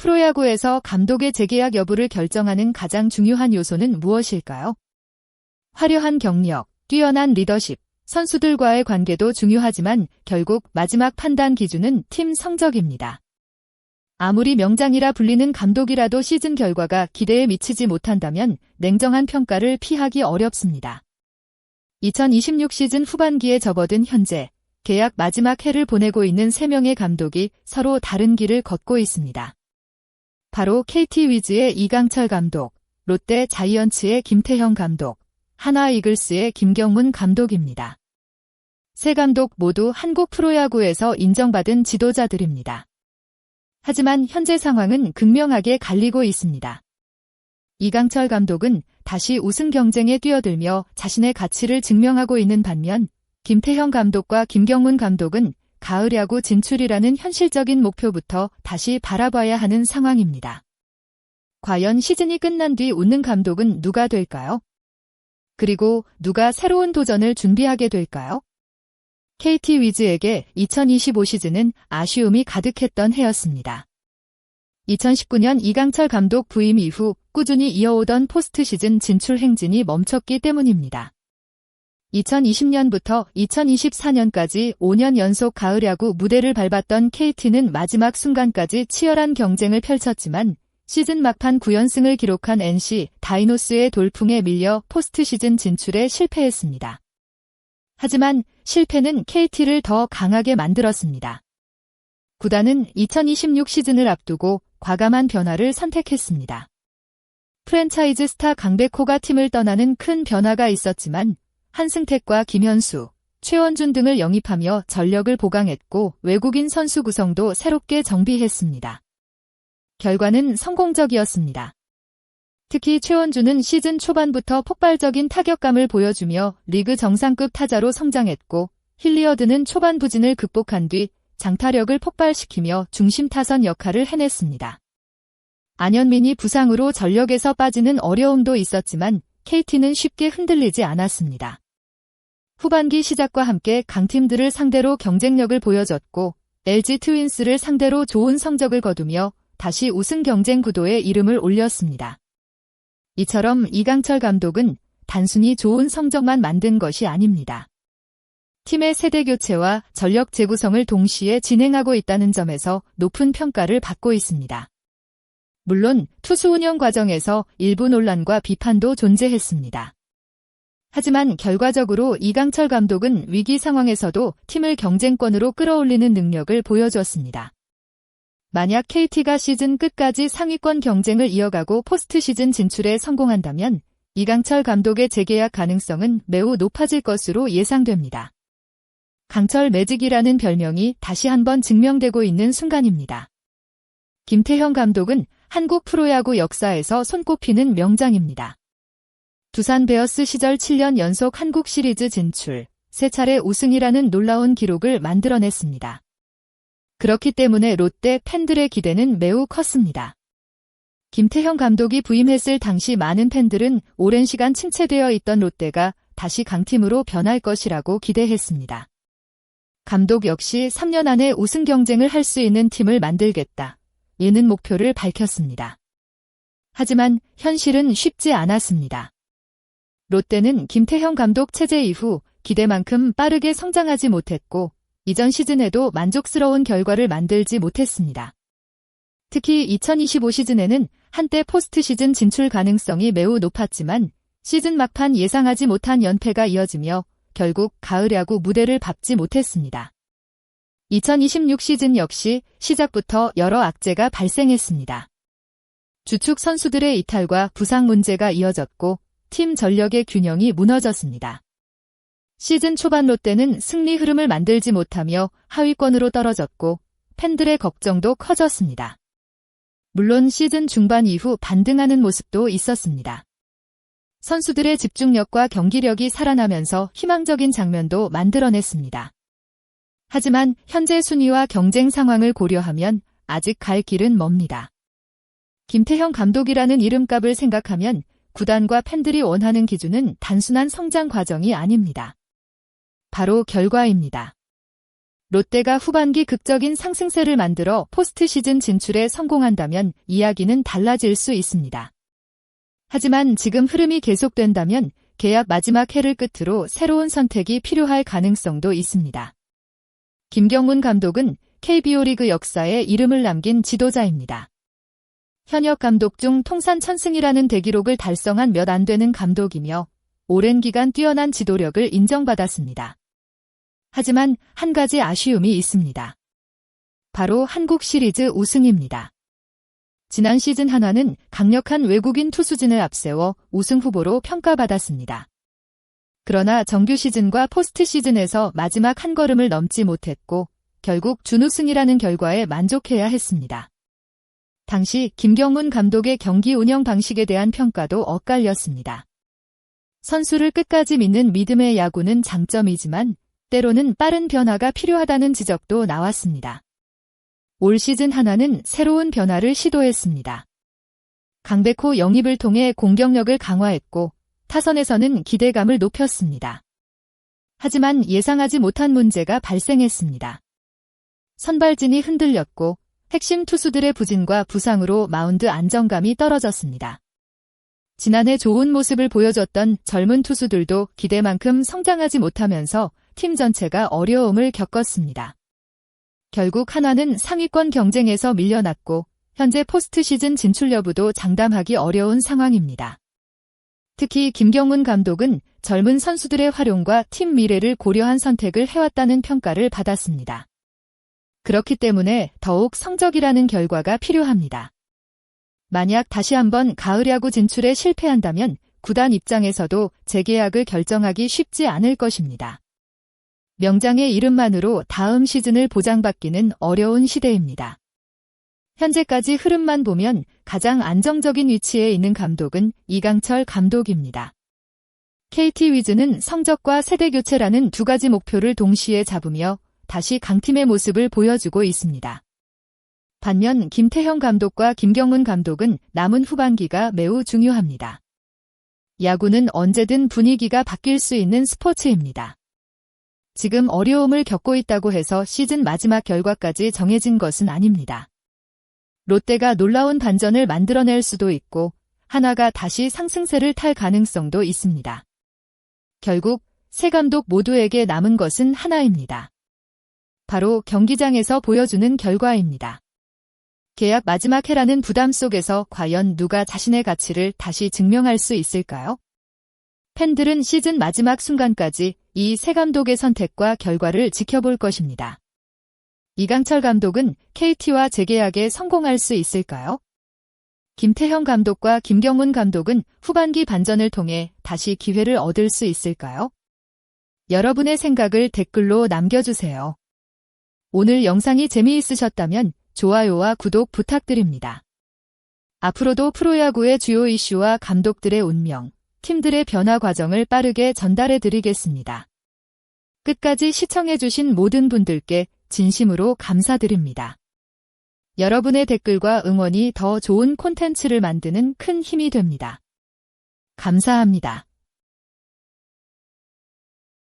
프로야구에서 감독의 재계약 여부를 결정하는 가장 중요한 요소는 무엇일까요? 화려한 경력, 뛰어난 리더십, 선수들과의 관계도 중요하지만 결국 마지막 판단 기준은 팀 성적입니다. 아무리 명장이라 불리는 감독이라도 시즌 결과가 기대에 미치지 못한다면 냉정한 평가를 피하기 어렵습니다. 2026 시즌 후반기에 접어든 현재 계약 마지막 해를 보내고 있는 3명의 감독이 서로 다른 길을 걷고 있습니다. 바로 KT 위즈의 이강철 감독, 롯데 자이언츠의 김태형 감독, 한화 이글스의 김경문 감독입니다. 세 감독 모두 한국 프로야구에서 인정받은 지도자들입니다. 하지만 현재 상황은 극명하게 갈리고 있습니다. 이강철 감독은 다시 우승 경쟁에 뛰어들며 자신의 가치를 증명하고 있는 반면 김태형 감독과 김경문 감독은 가을 야구 진출이라는 현실적인 목표부터 다시 바라봐야 하는 상황입니다. 과연 시즌이 끝난 뒤 웃는 감독은 누가 될까요? 그리고 누가 새로운 도전을 준비하게 될까요? KT 위즈에게 2025 시즌은 아쉬움이 가득했던 해였습니다. 2019년 이강철 감독 부임 이후 꾸준히 이어오던 포스트 시즌 진출 행진이 멈췄기 때문입니다. 2020년부터 2024년까지 5년 연속 가을 야구 무대를 밟았던 KT는 마지막 순간까지 치열한 경쟁을 펼쳤지만 시즌 막판 9연승을 기록한 NC 다이노스의 돌풍에 밀려 포스트 시즌 진출에 실패했습니다. 하지만 실패는 KT를 더 강하게 만들었습니다. 구단은 2026 시즌을 앞두고 과감한 변화를 선택했습니다. 프랜차이즈 스타 강백호가 팀을 떠나는 큰 변화가 있었지만 한승택과 김현수, 최원준 등을 영입하며 전력을 보강했고 외국인 선수 구성도 새롭게 정비했습니다. 결과는 성공적이었습니다. 특히 최원준은 시즌 초반부터 폭발적인 타격감을 보여주며 리그 정상급 타자로 성장했고 힐리어드는 초반 부진을 극복한 뒤 장타력을 폭발시키며 중심 타선 역할을 해냈습니다. 안현민이 부상으로 전력에서 빠지는 어려움도 있었지만 KT는 쉽게 흔들리지 않았습니다. 후반기 시작과 함께 강팀들을 상대로 경쟁력을 보여줬고 LG 트윈스를 상대로 좋은 성적을 거두며 다시 우승 경쟁 구도에 이름을 올렸습니다. 이처럼 이강철 감독은 단순히 좋은 성적만 만든 것이 아닙니다. 팀의 세대 교체와 전력 재구성을 동시에 진행하고 있다는 점에서 높은 평가를 받고 있습니다. 물론 투수 운영 과정에서 일부 논란과 비판도 존재했습니다. 하지만 결과적으로 이강철 감독은 위기 상황에서도 팀을 경쟁권으로 끌어올리는 능력을 보여주었습니다. 만약 KT가 시즌 끝까지 상위권 경쟁을 이어가고 포스트 시즌 진출에 성공한다면 이강철 감독의 재계약 가능성은 매우 높아질 것으로 예상됩니다. 강철 매직이라는 별명이 다시 한번 증명되고 있는 순간입니다. 김태형 감독은 한국 프로야구 역사에서 손꼽히는 명장입니다. 두산 베어스 시절 7년 연속 한국 시리즈 진출, 3차례 우승이라는 놀라운 기록을 만들어냈습니다. 그렇기 때문에 롯데 팬들의 기대는 매우 컸습니다. 김태형 감독이 부임했을 당시 많은 팬들은 오랜 시간 침체되어 있던 롯데가 다시 강팀으로 변할 것이라고 기대했습니다. 감독 역시 3년 안에 우승 경쟁을 할 수 있는 팀을 만들겠다. 이는 목표를 밝혔습니다. 하지만 현실은 쉽지 않았습니다. 롯데는 김태형 감독 체제 이후 기대만큼 빠르게 성장하지 못했고 이전 시즌에도 만족스러운 결과를 만들지 못했습니다. 특히 2025 시즌에는 한때 포스트 시즌 진출 가능성이 매우 높았지만 시즌 막판 예상하지 못한 연패가 이어지며 결국 가을 야구 무대를 밟지 못했습니다. 2026 시즌 역시 시작부터 여러 악재가 발생했습니다. 주축 선수들의 이탈과 부상 문제가 이어졌고 팀 전력의 균형이 무너졌습니다. 시즌 초반 롯데는 승리 흐름을 만들지 못하며 하위권으로 떨어졌고 팬들의 걱정도 커졌습니다. 물론 시즌 중반 이후 반등하는 모습도 있었습니다. 선수들의 집중력과 경기력이 살아나면서 희망적인 장면도 만들어냈습니다. 하지만 현재 순위와 경쟁 상황을 고려하면 아직 갈 길은 멉니다. 김태형 감독이라는 이름값을 생각하면 구단과 팬들이 원하는 기준은 단순한 성장 과정이 아닙니다. 바로 결과입니다. 롯데가 후반기 극적인 상승세를 만들어 포스트 시즌 진출에 성공한다면 이야기는 달라질 수 있습니다. 하지만 지금 흐름이 계속된다면 계약 마지막 해를 끝으로 새로운 선택이 필요할 가능성도 있습니다. 김경문 감독은 KBO 리그 역사에 이름을 남긴 지도자입니다. 현역 감독 중 통산 1000승이라는 대기록을 달성한 몇 안 되는 감독이며 오랜 기간 뛰어난 지도력을 인정받았습니다. 하지만 한 가지 아쉬움이 있습니다. 바로 한국 시리즈 우승입니다. 지난 시즌 한화는 강력한 외국인 투수진을 앞세워 우승 후보로 평가받았습니다. 그러나 정규 시즌과 포스트 시즌에서 마지막 한 걸음을 넘지 못했고 결국 준우승이라는 결과에 만족해야 했습니다. 당시 김경문 감독의 경기 운영 방식에 대한 평가도 엇갈렸습니다. 선수를 끝까지 믿는 믿음의 야구는 장점이지만 때로는 빠른 변화가 필요하다는 지적도 나왔습니다. 올 시즌 한화는 새로운 변화를 시도했습니다. 강백호 영입을 통해 공격력을 강화했고 타선에서는 기대감을 높였습니다. 하지만 예상하지 못한 문제가 발생했습니다. 선발진이 흔들렸고 핵심 투수들의 부진과 부상으로 마운드 안정감이 떨어졌습니다. 지난해 좋은 모습을 보여줬던 젊은 투수들도 기대만큼 성장하지 못하면서 팀 전체가 어려움을 겪었습니다. 결국 한화는 상위권 경쟁에서 밀려났고 현재 포스트 시즌 진출 여부도 장담하기 어려운 상황입니다. 특히 김경문 감독은 젊은 선수들의 활용과 팀 미래를 고려한 선택을 해왔다는 평가를 받았습니다. 그렇기 때문에 더욱 성적이라는 결과가 필요합니다. 만약 다시 한번 가을 야구 진출에 실패한다면 구단 입장에서도 재계약을 결정하기 쉽지 않을 것입니다. 명장의 이름만으로 다음 시즌을 보장받기는 어려운 시대입니다. 현재까지 흐름만 보면 가장 안정적인 위치에 있는 감독은 이강철 감독입니다. KT 위즈는 성적과 세대교체라는 두 가지 목표를 동시에 잡으며 다시 강팀의 모습을 보여주고 있습니다. 반면 김태형 감독과 김경문 감독은 남은 후반기가 매우 중요합니다. 야구는 언제든 분위기가 바뀔 수 있는 스포츠입니다. 지금 어려움을 겪고 있다고 해서 시즌 마지막 결과까지 정해진 것은 아닙니다. 롯데가 놀라운 반전을 만들어낼 수도 있고 한화가 다시 상승세를 탈 가능성도 있습니다. 결국 세 감독 모두에게 남은 것은 하나입니다. 바로 경기장에서 보여주는 결과입니다. 계약 마지막 해라는 부담 속에서 과연 누가 자신의 가치를 다시 증명할 수 있을까요? 팬들은 시즌 마지막 순간까지 이 세 감독의 선택과 결과를 지켜볼 것입니다. 이강철 감독은 KT와 재계약에 성공할 수 있을까요? 김태형 감독과 김경문 감독은 후반기 반전을 통해 다시 기회를 얻을 수 있을까요? 여러분의 생각을 댓글로 남겨주세요. 오늘 영상이 재미있으셨다면 좋아요와 구독 부탁드립니다. 앞으로도 프로야구의 주요 이슈와 감독들의 운명, 팀들의 변화 과정을 빠르게 전달해드리겠습니다. 끝까지 시청해주신 모든 분들께 진심으로 감사드립니다. 여러분의 댓글과 응원이 더 좋은 콘텐츠를 만드는 큰 힘이 됩니다. 감사합니다.